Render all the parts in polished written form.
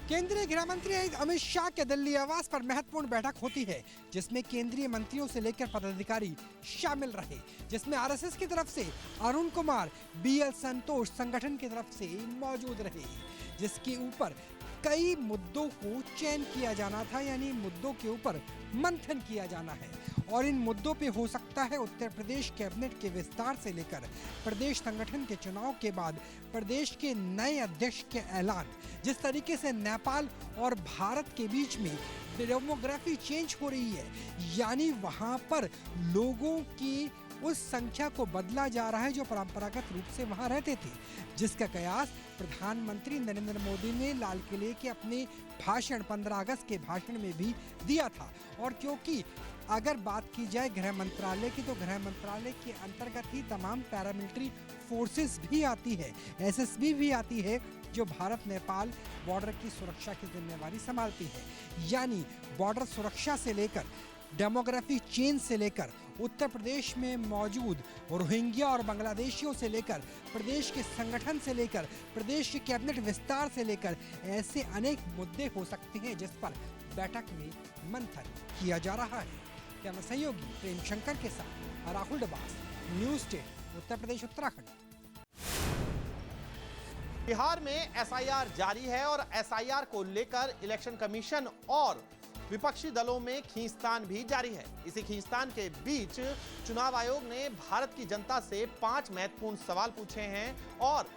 केंद्रीय गृह मंत्री अमित शाह के दिल्ली आवास पर महत्वपूर्ण बैठक होती है, जिसमें केंद्रीय मंत्रियों से लेकर पदाधिकारी शामिल रहे, जिसमें आरएसएस की तरफ से अरुण कुमार, बीएल संतोष संगठन की तरफ से मौजूद रहे, जिसके ऊपर कई मुद्दों को चयन किया जाना था, यानी मुद्दों के ऊपर मंथन किया जाना है। और इन मुद्दों पे हो सकता है उत्तर प्रदेश कैबिनेट के विस्तार से लेकर प्रदेश संगठन के चुनाव के बाद प्रदेश के नए अध्यक्ष के ऐलान, जिस तरीके से नेपाल और भारत के बीच में डेमोग्राफी चेंज हो रही है, यानी वहां पर लोगों की उस संख्या को बदला जा रहा है जो परंपरागत रूप से वहां रहते थे, जिसका कयास प्रधानमंत्री नरेंद्र मोदी ने लाल किले के अपने भाषण 15 अगस्त के भाषण में भी दिया था। और क्योंकि अगर बात की जाए गृह मंत्रालय की, तो गृह मंत्रालय के अंतर्गत ही तमाम पैरामिलिट्री फोर्सेस भी आती है, एसएसबी भी आती है, जो भारत नेपाल बॉर्डर की सुरक्षा की जिम्मेवारी संभालती है। यानी बॉर्डर सुरक्षा से लेकर डेमोग्राफी चेंज से लेकर उत्तर प्रदेश में मौजूद रोहिंग्या और बांग्लादेशियों से लेकर प्रदेश के संगठन से लेकर प्रदेश के कैबिनेट विस्तार से लेकर ऐसे अनेक मुद्दे हो सकते हैं जिस पर बैठक में मंथन किया जा रहा है। कैमरा सहयोगी प्रेम शंकर के साथ राहुल डबास, न्यूज़ 10, उत्तर प्रदेश उत्तराखंड। बिहार में एसआईआर जारी है और एसआईआर को लेकर इलेक्शन कमीशन और विपक्षी दलों में खींचतान भी जारी है। इसी खींचतान के बीच चुनाव आयोग ने भारत की जनता से 5 महत्वपूर्ण सवाल पूछे हैं और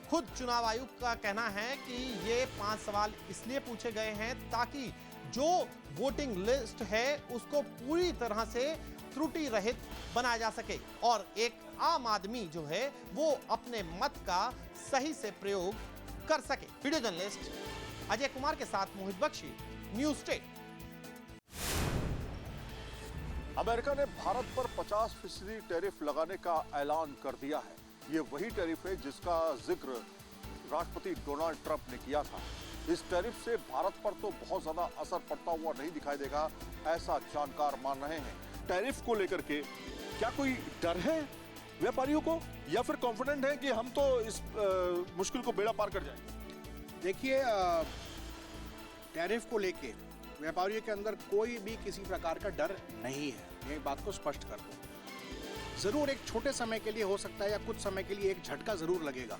खुद चुनाव आयोग का कहना है कि ये 5 सवाल इसलिए पूछे गए हैं ताकि जो वोटिंग लिस्ट है उसको पूरी तरह से त्रुटि रहित बनाया जा सके और एक आम आदमी जो है वो अपने मत का सही से प्रयोग कर सके। वीडियो जर्नलिस्ट अजय कुमार के साथ मोहित बख्शी, न्यूज़ 10। अमेरिका ने भारत पर 50% टैरिफ लगाने का ऐलान कर दिया है। ये वही टैरिफ है जिसका जिक्र राष्ट्रपति डोनाल्ड ट्रंप ने किया था। इस टैरिफ से भारत पर तो बहुत ज्यादा असर पड़ता हुआ नहीं दिखाई देगा, ऐसा जानकार मान रहे हैं। टैरिफ को लेकर के क्या कोई डर है व्यापारियों को, या फिर कॉन्फिडेंट है कि हम तो इस मुश्किल को बेड़ा पार कर जाएंगे? देखिए, टैरिफ को लेके व्यापारियों के अंदर कोई भी किसी प्रकार का डर नहीं है, ये बात को स्पष्ट कर दो। जरूर एक छोटे समय के लिए हो सकता है या कुछ समय के लिए एक झटका जरूर लगेगा,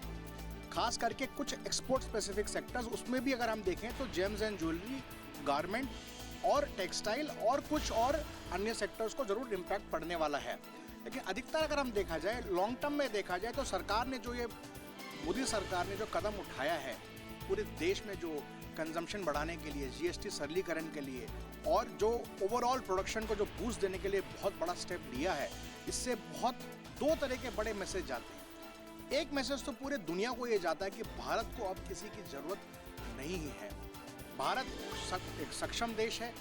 खास करके कुछ एक्सपोर्ट स्पेसिफिक सेक्टर्स, उसमें भी अगर हम देखें तो जेम्स एंड ज्वेलरी, गारमेंट और टेक्सटाइल और कुछ और अन्य सेक्टर्स को जरूर इम्पैक्ट पड़ने वाला है। लेकिन अधिकतर अगर हम देखा जाए, लॉन्ग टर्म में देखा जाए, तो सरकार ने जो ये मोदी सरकार ने जो कदम उठाया है पूरे देश में, जो कंजम्पशन बढ़ाने के लिए, जीएसटी सरलीकरण के लिए और जो ओवरऑल प्रोडक्शन को जो बूस्ट देने के लिए बहुत बड़ा स्टेप लिया है, इससे बहुत 2 तरह के बड़े मैसेज जाते हैं। एक मैसेज तो पूरे दुनिया को ये जाता है कि भारत को अब किसी की जरूरत नहीं है। भारत एक सक्षम देश है,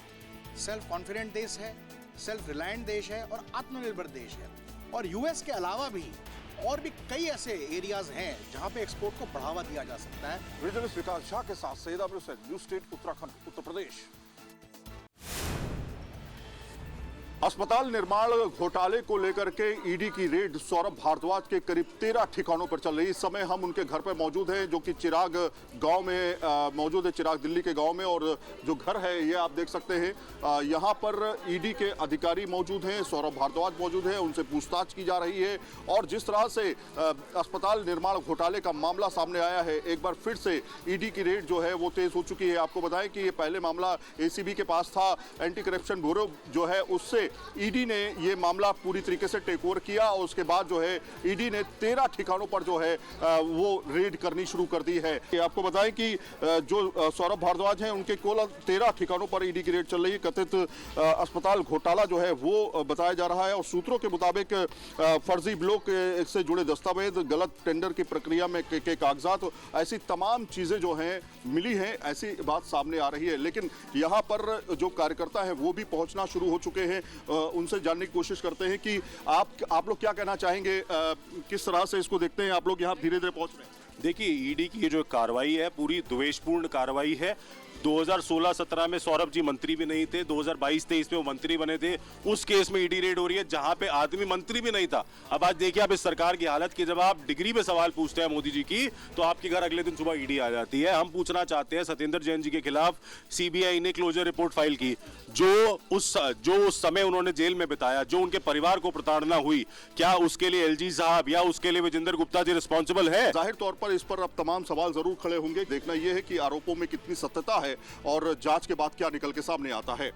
सेल्फ कॉन्फिडेंट देश है, सेल्फ रिलायंट देश है और आत्मनिर्भर देश है। और यूएस के अलावा भी और भी कई ऐसे एरियाज हैं जहां पे एक्सपोर्ट को बढ़ावा दिया जा सकता है। रीजनलिस्ट विकास झा के साथ सैयद आबिद हुसैन, न्यूज़ 10, उत्तराखंड, उत्तर प्रदेश। अस्पताल निर्माण घोटाले को लेकर के ईडी की रेड सौरभ भारद्वाज के करीब 13 ठिकानों पर चल रही है। इस समय हम उनके घर पर मौजूद हैं, जो कि चिराग गांव में मौजूद है, चिराग दिल्ली के गांव में। और जो घर है ये आप देख सकते हैं, यहां पर ईडी के अधिकारी मौजूद हैं, सौरभ भारद्वाज मौजूद है, उनसे पूछताछ की जा रही है। और जिस तरह से अस्पताल निर्माण घोटाले का मामला सामने आया है, एक बार फिर से ईडी की रेड जो है वो तेज हो चुकी है। आपको बताएं कि ये पहले मामला एसीबी के पास था, एंटी करप्शन ब्यूरो जो है उससे ईडी ने ये मामला पूरी तरीके से टेक ओवर किया और उसके बाद जो है ईडी ने 13 ठिकानों पर जो है वो रेड करनी शुरू कर दी है। आपको बताएं कि जो सौरभ भारद्वाज हैं उनके कुल 13 ठिकानों पर ईडी की रेड चल रही है। कथित अस्पताल घोटाला जो है वो बताया जा रहा है और सूत्रों के मुताबिक फर्जी ब्लॉक से जुड़े दस्तावेज, गलत टेंडर की प्रक्रिया में के कागजात, ऐसी तमाम चीजें जो हैं मिली हैं, ऐसी बात सामने आ रही है। लेकिन यहाँ पर जो कार्यकर्ता हैं वो भी पहुंचना शुरू हो चुके हैं। उनसे जानने की कोशिश करते हैं कि आप लोग क्या कहना चाहेंगे, किस तरह से इसको देखते हैं। आप लोग यहाँ धीरे धीरे पहुंच रहे हैं। देखिए, ईडी की ये जो कार्रवाई है पूरी द्वेषपूर्ण कार्रवाई है। 2016-17 में सौरभ जी मंत्री भी नहीं थे, 2022-23 में वो मंत्री बने थे। उस केस में ईडी रेड हो रही है जहां पे आदमी मंत्री भी नहीं था। अब आज देखिए आप इस सरकार की हालत की, जब आप डिग्री पे सवाल पूछते हैं मोदी जी की, तो आपके घर अगले दिन सुबह ईडी आ जाती है। हम पूछना चाहते हैं सत्येंद्र जैन जी के खिलाफ सीबीआई ने क्लोजर रिपोर्ट फाइल की। जो उस समय उन्होंने जेल में बिताया, जो उनके परिवार को प्रताड़ना हुई, क्या उसके लिए एलजी साहब या उसके लिए विजेंद्र गुप्ता जी रिस्पॉन्सिबल है? जाहिर तौर पर इस पर अब तमाम सवाल जरूर खड़े होंगे। देखना यह है कि आरोपों में कितनी सत्यता है और जांच के बाद क्या निकल के सामने आता है।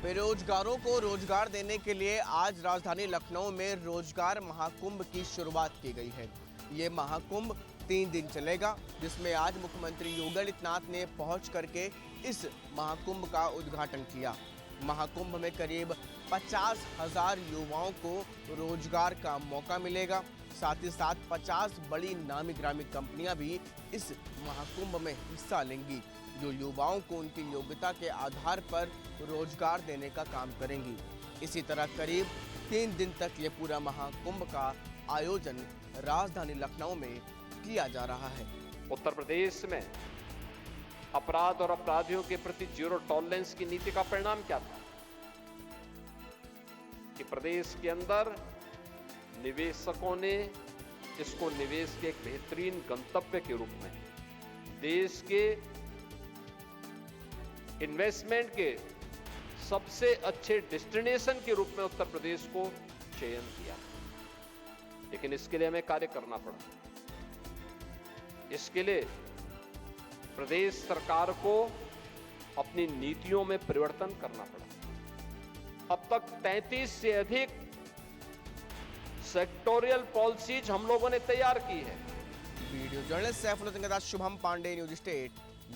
बेरोजगारों को रोजगार देने के लिए आज राजधानी लखनऊ में रोजगार महाकुंभ की शुरुआत की गई है। ये महाकुंभ 3 दिन चलेगा, जिसमें आज मुख्यमंत्री योगी आदित्यनाथ ने पहुंच करके इस महाकुंभ का उद्घाटन किया। महाकुंभ में करीब 50,000 युवाओं को रोजगार का मौका मिलेगा। साथ ही साथ 50 बड़ी नामी ग्रामी कंपनियां भी इस महाकुंभ में हिस्सा लेंगी, जो युवाओं को उनकी योग्यता के आधार पर रोजगार देने का काम करेंगी। इसी तरह करीब 3 दिन तक ये पूरा महाकुंभ का आयोजन राजधानी लखनऊ में किया जा रहा है। उत्तर प्रदेश में अपराध और अपराधियों के प्रति जीरो टॉलरेंस की नीति का परिणाम क्या था कि प्रदेश के अंदर निवेशकों ने इसको निवेश के एक बेहतरीन गंतव्य के रूप में, देश के इन्वेस्टमेंट के सबसे अच्छे डेस्टिनेशन के रूप में उत्तर प्रदेश को चयन किया। लेकिन इसके लिए हमें कार्य करना पड़ा। इसके लिए प्रदेश सरकार को अपनी नीतियों में परिवर्तन करना पड़ा। अब तक 33 से अधिक सेक्टोरियल पॉलिसीज हम लोगों ने तैयार की है। वीडियो जर्नलिस्ट सैफुद्दीन के साथ शुभम पांडे, न्यूज स्टेट,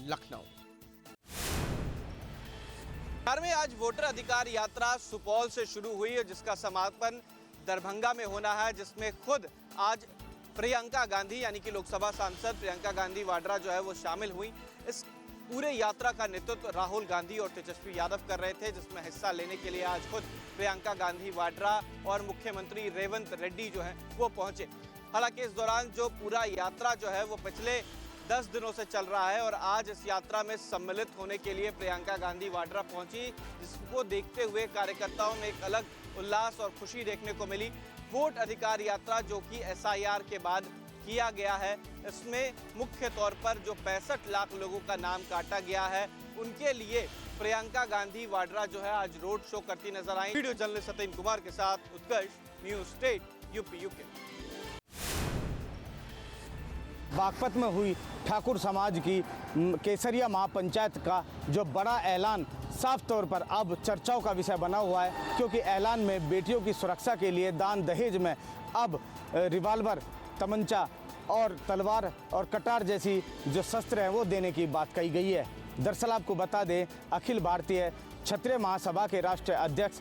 लखनऊ। बिहार में आज वोटर अधिकार यात्रा सुपौल से शुरू हुई है, जिसका समापन दरभंगा में होना है, जिसमें खुद आज प्रियंका गांधी यानी कि लोकसभा सांसद प्रियंका गांधी वाड्रा जो है वो शामिल हुई। इस पूरे यात्रा का नेतृत्व राहुल गांधी और तेजस्वी यादव कर रहे थे, जिसमें हिस्सा लेने के लिए आज खुद प्रियंका गांधी वाड्रा और मुख्यमंत्री रेवंत रेड्डी जो है वो पहुंचे। हालांकि इस दौरान जो पूरा यात्रा जो है वो पिछले 10 दिनों से चल रहा है और आज इस यात्रा में सम्मिलित होने के लिए प्रियंका गांधी वाड्रा पहुंची, जिसको देखते हुए कार्यकर्ताओं में एक अलग उल्लास और खुशी देखने को मिली। वोट अधिकार यात्रा जो कि SIR के बाद किया गया है, इसमें मुख्य तौर पर जो 65 लाख लोगों का नाम काटा गया है, उनके लिए प्रियंका गांधी वाड्रा जो है आज रोड शो करती नजर आई। वीडियो जर्नलिस्ट सतीन कुमार के साथ Utkarsh, news state, UP UK. Baghpat में हुई ठाकुर समाज की केसरिया महापंचायत का जो बड़ा ऐलान साफ तौर पर अब चर्चाओं का विषय बना हुआ है, क्योंकि ऐलान में बेटियों की सुरक्षा के लिए दान दहेज में अब रिवाल्वर, तमंचा और तलवार और कटार जैसी जो शस्त्र हैं वो देने की बात कही गई है। दरअसल आपको बता दें, अखिल भारतीय क्षत्रिय महासभा के राष्ट्रीय अध्यक्ष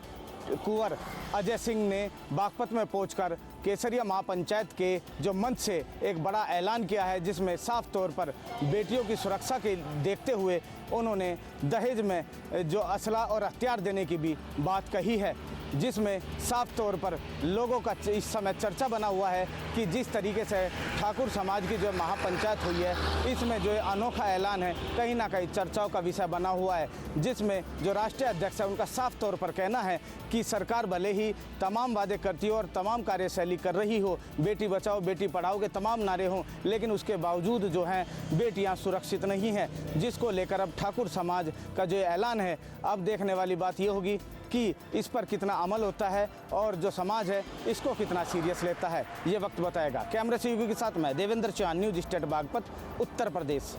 कुंवर अजय सिंह ने बागपत में पहुंचकर केसरिया महापंचायत के जो मंच से एक बड़ा ऐलान किया है, जिसमें साफ तौर पर बेटियों की सुरक्षा के देखते हुए उन्होंने दहेज में जो असला और हथियार देने की भी बात कही है, जिसमें साफ तौर पर लोगों का इस समय चर्चा बना हुआ है कि जिस तरीके से ठाकुर समाज की जो महापंचायत हुई है, इसमें जो अनोखा ऐलान है कहीं ना कहीं चर्चाओं का विषय बना हुआ है, जिसमें जो राष्ट्रीय अध्यक्ष है उनका साफ तौर पर कहना है कि सरकार भले ही तमाम वादे करती हो और तमाम कार्यशैली कर रही हो, बेटी बचाओ बेटी पढ़ाओ के तमाम नारे हों, लेकिन उसके बावजूद जो हैं बेटियां सुरक्षित नहीं हैं, जिसको लेकर अब ठाकुर समाज का जो ऐलान है, अब देखने वाली बात ये होगी कि इस पर कितना अमल होता है और जो समाज है इसको कितना सीरियस लेता है, ये वक्त बताएगा। कैमरे से युगी के साथ मैं देवेंद्र चौहान, न्यूज स्टेट बागपत, उत्तर प्रदेश।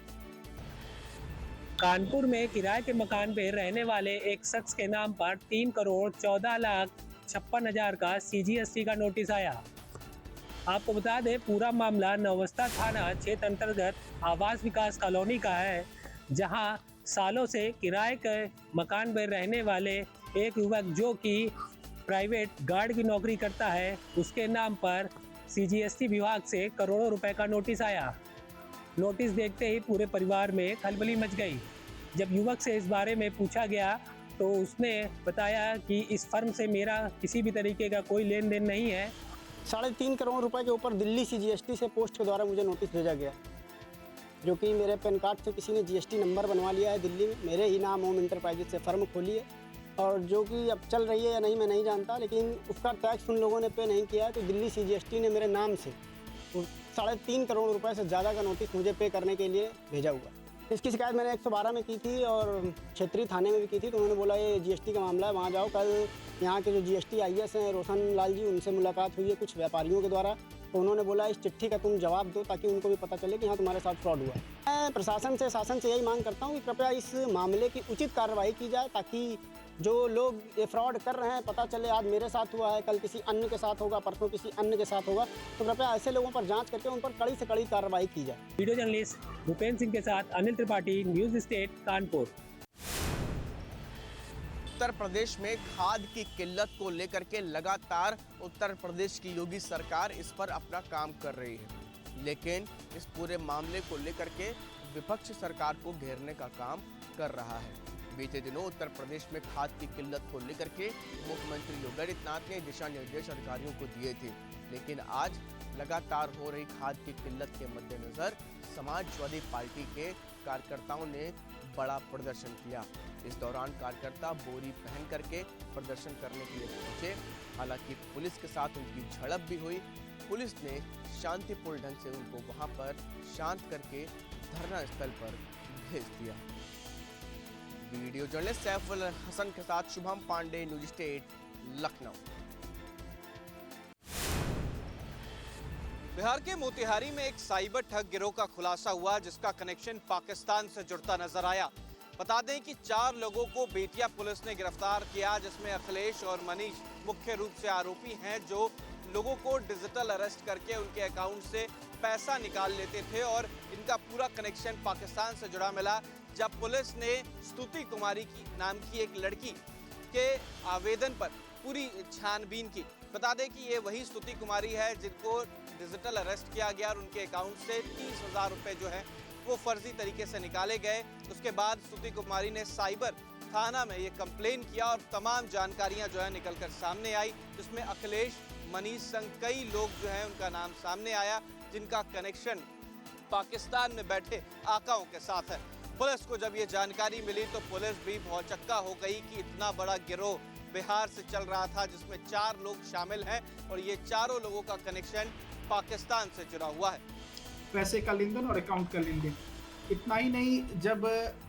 कानपुर में किराए के मकान पे रहने वाले एक शख्स के नाम पर 3,14,56,000 का CGST का नोटिस आया। आपको बता दें, पूरा मामला नवस्ता थाना क्षेत्र अंतर्गत आवास विकास कॉलोनी का है, जहां सालों से किराए के मकान में रहने वाले एक युवक जो कि प्राइवेट गार्ड की नौकरी करता है, उसके नाम पर CGST विभाग से करोड़ों रुपए का नोटिस आया। नोटिस देखते ही पूरे परिवार में खलबली मच गई। जब युवक से इस बारे में पूछा गया तो उसने बताया कि इस फर्म से मेरा किसी भी तरीके का कोई लेन देन नहीं है 3.5 करोड़ रुपए के ऊपर दिल्ली CGST से पोस्ट के द्वारा मुझे नोटिस भेजा गया, जो कि मेरे पैन कार्ड से किसी ने GST नंबर बनवा लिया है दिल्ली में, मेरे ही नाम होम इंटरप्राइजेज से फर्म खोली है, और जो कि अब चल रही है या नहीं मैं नहीं जानता, लेकिन उसका टैक्स उन लोगों ने पे नहीं किया है। तो दिल्ली CGST ने मेरे नाम से 3.5 करोड़ रुपए से ज़्यादा का नोटिस मुझे पे करने के लिए भेजा हुआ। इसकी शिकायत मैंने 112 में की थी और क्षेत्रीय थाने में भी की थी, तो उन्होंने बोला ये GST का मामला है, वहाँ जाओ। कल यहाँ के जो GST IS हैं रोशन लाल जी, उनसे मुलाकात हुई है कुछ व्यापारियों के द्वारा, तो उन्होंने बोला इस चिट्ठी का तुम जवाब दो ताकि उनको भी पता चले कि हाँ तुम्हारे साथ फ्रॉड हुआ है। मैं प्रशासन से, शासन से यही मांग करता हूँ कि कृपया इस मामले की उचित कार्रवाई की जाए, ताकि जो लोग ये फ्रॉड कर रहे हैं पता चले। आज मेरे साथ हुआ है, कल किसी अन्य के साथ होगा, परसों किसी अन्य के साथ होगा, तो कृपया ऐसे लोगों पर जांच करके उन पर कड़ी से कड़ी कार्रवाई की जाए। वीडियो जर्नलिस्ट भूपेंद्र सिंह के साथ अनिल त्रिपाठी, न्यूज स्टेट कानपुर। उत्तर प्रदेश में खाद की किल्लत को लेकर के लगातार उत्तर प्रदेश की योगी सरकार इस पर अपना काम कर रही है, लेकिन इस पूरे मामले को लेकर के विपक्ष सरकार को घेरने का काम कर रहा है। बीते दिनों उत्तर प्रदेश में खाद की किल्लत को लेकर के मुख्यमंत्री योगी आदित्यनाथ ने दिशा निर्देश अधिकारियों को दिए थे, लेकिन आज लगातार हो रही खाद की किल्लत के मद्देनजर समाजवादी पार्टी के कार्यकर्ताओं ने बड़ा प्रदर्शन किया। इस दौरान कार्यकर्ता बोरी पहन करके प्रदर्शन करने के लिए पहुंचे, हालांकि पुलिस के साथ उनकी झड़प भी हुई। पुलिस ने शांतिपूर्ण ढंग से उनको वहां पर शांत करके धरना स्थल पर भेज दिया। वीडियो जर्नलिस्ट सैफुल हसन के साथ शुभम पांडे, न्यूज स्टेट, लखनऊ। बिहार के मोतिहारी में एक साइबर ठग गिरोह का खुलासा हुआ, जिसका कनेक्शन पाकिस्तान से जुड़ता नजर आया। बता दें कि 4 लोगों को बेतिया पुलिस ने गिरफ्तार किया, जिसमें अखिलेश और मनीष मुख्य रूप से आरोपी हैं, जो लोगों को डिजिटल अरेस्ट करके उनके अकाउंट से पैसा निकाल लेते थे और इनका पूरा कनेक्शन पाकिस्तान से जुड़ा मिला। जब पुलिस ने स्तुति कुमारी की नाम की एक लड़की के आवेदन पर पूरी छानबीन की, बता दें कि ये वही स्तुति कुमारी है जिनको डिजिटल अरेस्ट किया गया और उनके अकाउंट से 30,000 रुपये जो है वो फर्जी तरीके से निकाले गए। उसके बाद स्तुति कुमारी ने साइबर थाना में ये कंप्लेन किया और तमाम जानकारियां जो है निकलकर सामने आई, जिसमें अखिलेश, मनीष संग कई लोग जो हैं उनका नाम सामने आया, जिनका कनेक्शन पाकिस्तान में बैठे आकाओं के साथ है। पुलिस को जब ये जानकारी मिली तो पुलिस भी भौचक्का हो गई कि इतना बड़ा गिरोह बिहार से चल रहा था, जिसमें 4 लोग शामिल हैं और ये चारों लोगों का कनेक्शन पाकिस्तान से जुड़ा हुआ है। पैसे का लेन देन और अकाउंट का लेन देन। इतना ही नहीं, जब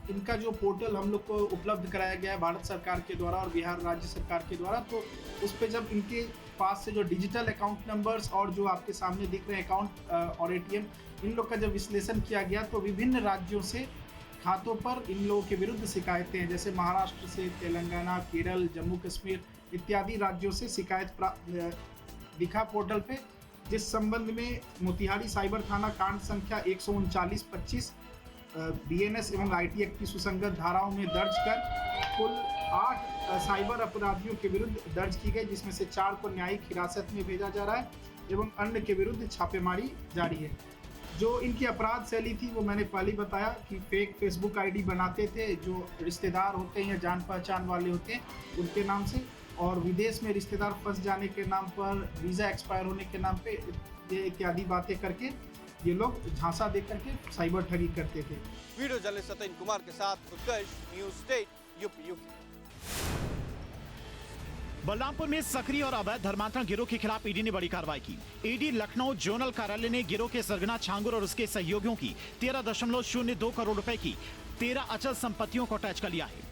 इनका जो पोर्टल हम लोग को उपलब्ध कराया गया है भारत सरकार के द्वारा और बिहार राज्य सरकार के द्वारा, तो उस पर जब इनके पास से जो डिजिटल अकाउंट नंबर्स और जो आपके सामने दिख रहे हैं अकाउंट और ATM, इन लोग का जब विश्लेषण किया गया तो विभिन्न राज्यों से खातों पर इन लोगों के विरुद्ध शिकायतें हैं, जैसे महाराष्ट्र से, तेलंगाना, केरल, जम्मू कश्मीर इत्यादि राज्यों से शिकायत दिखा पोर्टल पे, जिस संबंध में मोतिहारी साइबर थाना कांड संख्या 139-25 BNS एवं IT एक्ट की सुसंगत धाराओं में दर्ज कर कुल 8 साइबर अपराधियों के विरुद्ध दर्ज की गई, जिसमें से 4 को न्यायिक हिरासत में भेजा जा रहा है एवं अन्य के विरुद्ध छापेमारी जारी है। जो इनकी अपराध शैली थी वो मैंने पहले बताया कि फेक फेसबुक ID बनाते थे, जो रिश्तेदार होते हैं या जान पहचान वाले होते हैं उनके नाम से, और विदेश में रिश्तेदार फंस जाने के नाम पर, वीज़ा एक्सपायर होने के नाम पे ये इत्यादि बातें करके ये लोग झांसा दे करके साइबर ठगी करते थे। वीडियो जर्नलिस्ट सत्यन कुमार के साथ Utkarsh, news state, UP. Balrampur में सक्रिय और अवैध धर्मांतरण गिरोह के खिलाफ ईडी ने बड़ी कार्रवाई की। ईडी लखनऊ जोनल कार्यालय ने गिरोह के सरगना छांगुर और उसके सहयोगियों की 13.02 करोड़ रुपए की 13 अचल संपत्तियों को अटैच कर लिया है।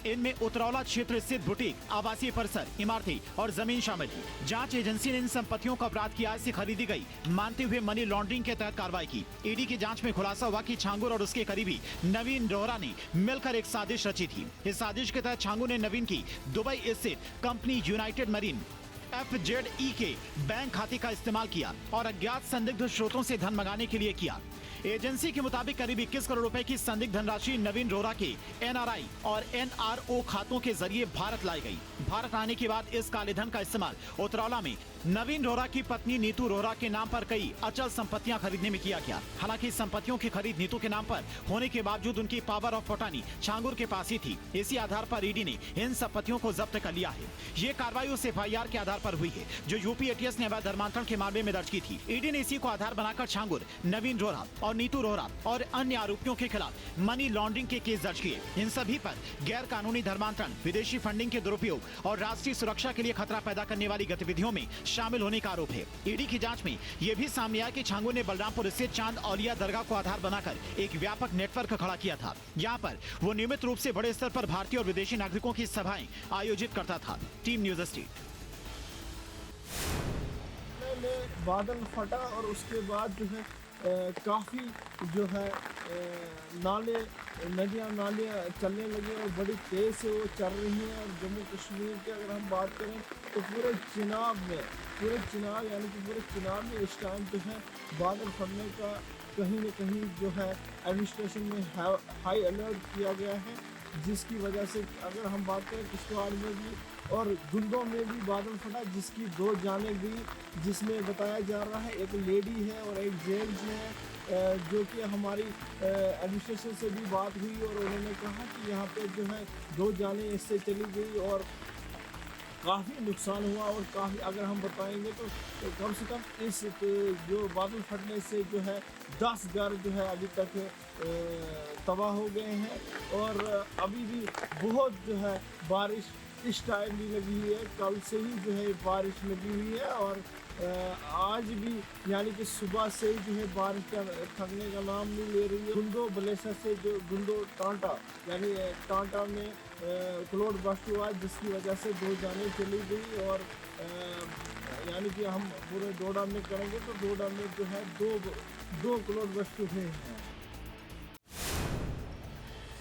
इनमें उतरौला क्षेत्र स्थित बुटीक, आवासीय परिसर, इमारतें और जमीन शामिल है। जांच एजेंसी ने इन संपत्तियों को अपराध की आय से खरीदी गई मानते हुए मनी लॉन्ड्रिंग के तहत कार्रवाई की। ईडी की जांच में खुलासा हुआ कि छांगुर और उसके करीबी नवीन रोहरा ने मिलकर एक साजिश रची थी। इस साजिश के तहत छांगुर ने नवीन की दुबई स्थित कंपनी यूनाइटेड मरीन FZE के बैंक खाते का इस्तेमाल किया और अज्ञात संदिग्ध स्रोतों से धन मंगाने के लिए किया। एजेंसी के मुताबिक करीब 21 करोड़ रुपए की संदिग्ध धनराशि नवीन रोहरा के NRI और NRO खातों के जरिए भारत लाई गई। भारत आने के बाद इस काले धन का इस्तेमाल उतरौला में नवीन रोहरा की पत्नी नीतू रोहरा के नाम पर कई अचल संपत्तियां खरीदने में किया गया। हालांकि इस संपत्तियों की खरीद नीतू के नाम पर होने के बावजूद उनकी पावर ऑफ अटॉर्नी छांगुर के पास ही थी। इसी आधार पर ईडी ने इन संपत्तियों को जब्त कर लिया है। ये कार्रवाई उस FIR के आधार पर हुई है जो यूपी ATS ने अवैध धर्मांतरण के मामले में दर्ज की थी। ईडी ने इसी को आधार बनाकर छांगुर, नवीन रोहरा और नीतू रोहरा और अन्य आरोपियों के खिलाफ मनी लॉन्ड्रिंग के केस दर्ज किए। इन सभी पर गैर कानूनी धर्मांतरण, विदेशी फंडिंग के दुरुपयोग और राष्ट्रीय सुरक्षा के लिए खतरा पैदा करने वाली गतिविधियों में शामिल होने का आरोप है। ईडी की जांच में यह भी सामने आया कि छांगुर ने बलरामपुर स्थित चांद औलिया दरगाह को आधार बनाकर एक व्यापक नेटवर्क खड़ा किया था। यहाँ पर वो नियमित रूप से बड़े स्तर पर भारतीय और विदेशी नागरिकों की सभाएं आयोजित करता था। Team news street. बादल फटा और उसके बाद जो है काफ़ी जो है नाले नदियाँ नालियाँ चलने लगी और बड़ी तेज़ से वो चल रही हैं। और जम्मू कश्मीर की अगर हम बात करें तो पूरे चिनाब यानी कि पूरे चिनाब में इस टाइम जो है बादल फटने का कहीं न कहीं जो है एडमिनिस्ट्रेशन में हाई अलर्ट किया गया है, जिसकी वजह से अगर हम बात करें किश्तवाड़ में भी और गुंदों में भी बादल फटा, जिसकी 2 जानें गई, जिसमें बताया जा रहा है एक लेडी है और एक जेंट्स है, जो कि हमारी एडमिनिस्ट्रेशन से भी बात हुई और उन्होंने कहा कि यहाँ पे जो है 2 जानें इससे चली गई और काफ़ी नुकसान हुआ। और काफ़ी अगर हम बताएंगे तो कम से कम इस जो बादल फटने से जो है 10 घर जो है अभी तक तबाह हो गए हैं और अभी भी बहुत जो है बारिश इस टाइम भी लगी हुई है। कल से ही जो है बारिश लगी हुई है और आज भी यानी कि सुबह से ही जो है बारिश का थकने का नाम नहीं ले रही है। गुंदो बलेसर से जो गुंदो टांटा यानी टांटा में क्लोड बस्ट हुआ, जिसकी वजह से 2 जानें चली गई और यानी कि हम पूरे डोडा में करेंगे तो डोडा में जो है दो क्लोड बस्ट हुए हैं।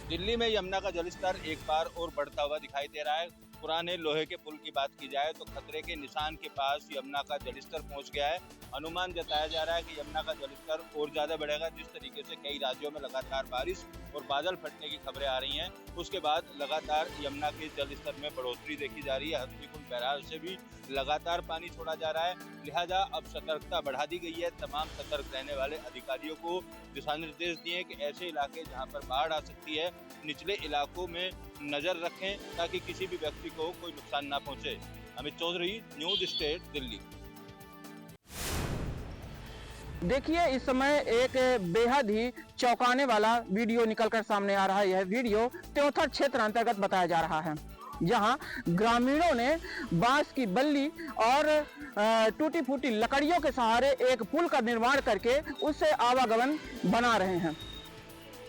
दिल्ली में यमुना का जलस्तर एक बार और बढ़ता हुआ दिखाई दे रहा है। पुराने लोहे के पुल की बात की जाए तो खतरे के निशान के पास यमुना का जलस्तर पहुंच गया है। अनुमान जताया जा रहा है कि यमुना का जलस्तर और ज्यादा बढ़ेगा। जिस तरीके से कई राज्यों में लगातार बारिश और बादल फटने की खबरें आ रही हैं, उसके बाद लगातार यमुना के जलस्तर में बढ़ोतरी देखी जा रही है। हथनीकुंड बैराज से भी लगातार पानी छोड़ा जा रहा है, लिहाजा अब सतर्कता बढ़ा दी गई है। तमाम सतर्क रहने वाले अधिकारियों को दिशा निर्देश दिए कि ऐसे इलाके जहां पर बाढ़ आ सकती है, निचले इलाकों में नजर रखें ताकि किसी भी व्यक्ति को कोई नुकसान ना पहुंचे। Amit Chaudhary, news state, Delhi. देखिए, इस समय एक बेहद ही चौंकाने वाला वीडियो निकलकर सामने आ रहा है। यह वीडियो त्योथर क्षेत्र अंतर्गत बताया जा रहा है, जहां ग्रामीणों ने बांस की बल्ली और टूटी फूटी लकड़ियों के सहारे एक पुल का निर्माण करके उससे आवागमन बना रहे हैं।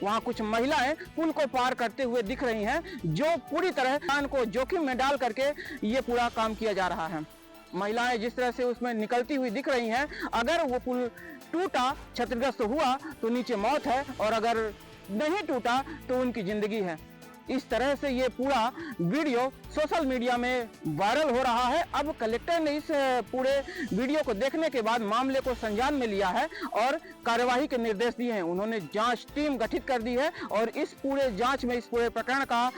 वहां कुछ महिलाएं पुल को पार करते हुए दिख रही हैं, जो पूरी तरह जान को जोखिम में डाल करके ये पूरा काम किया जा रहा है। महिलाएं जिस तरह से उसमें निकलती हुई दिख रही हैं, अगर वो पुल टूटा, क्षतिग्रस्त हुआ तो नीचे मौत है और अगर नहीं टूटा तो उनकी जिंदगी है। इस तरह से ये पूरा वीडियो सोशल मीडिया में वायरल हो रहा है। अब कलेक्टर ने इस पूरे वीडियो को देखने के बाद मामले को संज्ञान में लिया है और कार्यवाही के निर्देश दिए हैं। उन्होंने जांच टीम गठित कर दी है और इस पूरे जांच में, इस पूरे प्रकरण का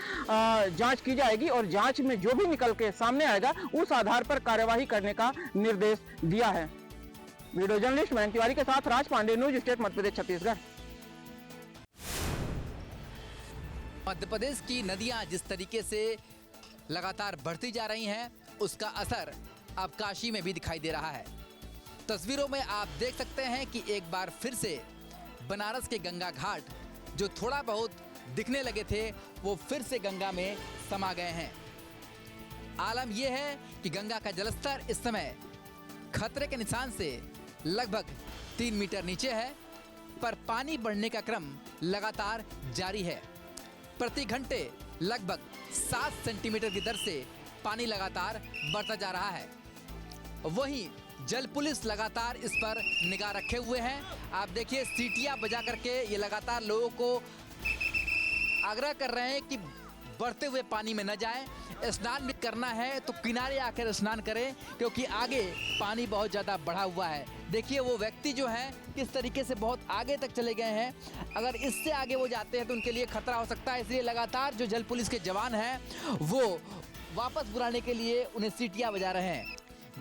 जांच की जाएगी और जांच में जो भी निकल के सामने आएगा उस आधार पर कार्यवाही करने का निर्देश दिया है। वीडियो जर्नलिस्ट मयंक तिवारी के साथ राज पांडे, न्यूज़ स्टेट, मध्य प्रदेश, छत्तीसगढ़। मध्य प्रदेश की नदियां जिस तरीके से लगातार बढ़ती जा रही हैं, उसका असर अब काशी में भी दिखाई दे रहा है। तस्वीरों में आप देख सकते हैं कि एक बार फिर से बनारस के गंगा घाट जो थोड़ा बहुत दिखने लगे थे, वो फिर से गंगा में समा गए हैं। आलम यह है कि गंगा का जलस्तर इस समय खतरे के निशान से लगभग 3 मीटर नीचे है, पर पानी बढ़ने का क्रम लगातार जारी है। प्रति घंटे लगभग 7 सेंटीमीटर की दर से पानी लगातार बढ़ता जा रहा है। वहीं जल पुलिस लगातार इस पर निगाह रखे हुए हैं। आप देखिए, सीटियां बजा करके ये लगातार लोगों को आग्रह कर रहे हैं कि बढ़ते हुए पानी में न जाएं। स्नान भी करना है तो किनारे आकर स्नान करें, क्योंकि आगे पानी बहुत ज़्यादा बढ़ा हुआ है। देखिए वो व्यक्ति जो है किस तरीके से बहुत आगे तक चले गए हैं। अगर इससे आगे वो जाते हैं तो उनके लिए खतरा हो सकता है, इसलिए लगातार जो जल पुलिस के जवान हैं वो वापस बुलाने के लिए उन्हें सीटियां बजा रहे हैं।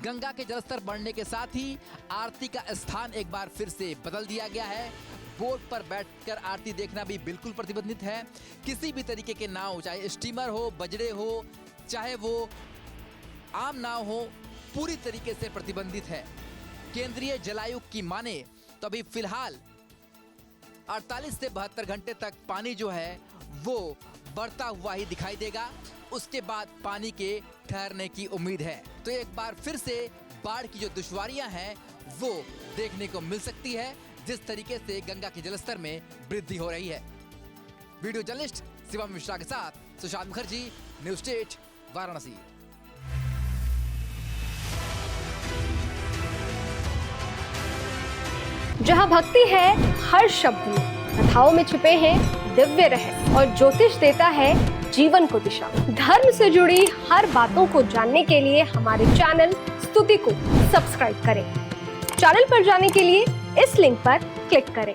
गंगा के जलस्तर बढ़ने के साथ ही आरती का स्थान एक बार फिर से बदल दिया गया है। बोट पर बैठकर आरती देखना भी बिल्कुल प्रतिबंधित है। किसी भी तरीके के नाव, चाहे स्टीमर हो, बजड़े हो, चाहे वो आम नाव हो, पूरी तरीके से प्रतिबंधित है। केंद्रीय जलायुक्त की माने तो अभी फिलहाल 48 से 72 घंटे तक पानी जो है वो बढ़ता हुआ ही दिखाई देगा। उसके बाद पानी के ठहरने की उम्मीद है। तो एक बार फिर से बाढ़ की जो दुश्वारियां हैं वो देखने को मिल सकती है, जिस तरीके से गंगा के जलस्तर में वृद्धि हो रही है। वीडियो जर्नलिस्ट शिवम मिश्रा के साथ सुशांत मुखर्जी, न्यूज स्टेट, वाराणसी। जहां भक्ति है हर शब्द में, कथाओं में छुपे हैं दिव्य रहस्य और ज्योतिष देता है जीवन को दिशा। धर्म से जुड़ी हर बातों को जानने के लिए हमारे चैनल स्तुति को सब्सक्राइब करें। चैनल पर जाने के लिए इस लिंक पर क्लिक करें।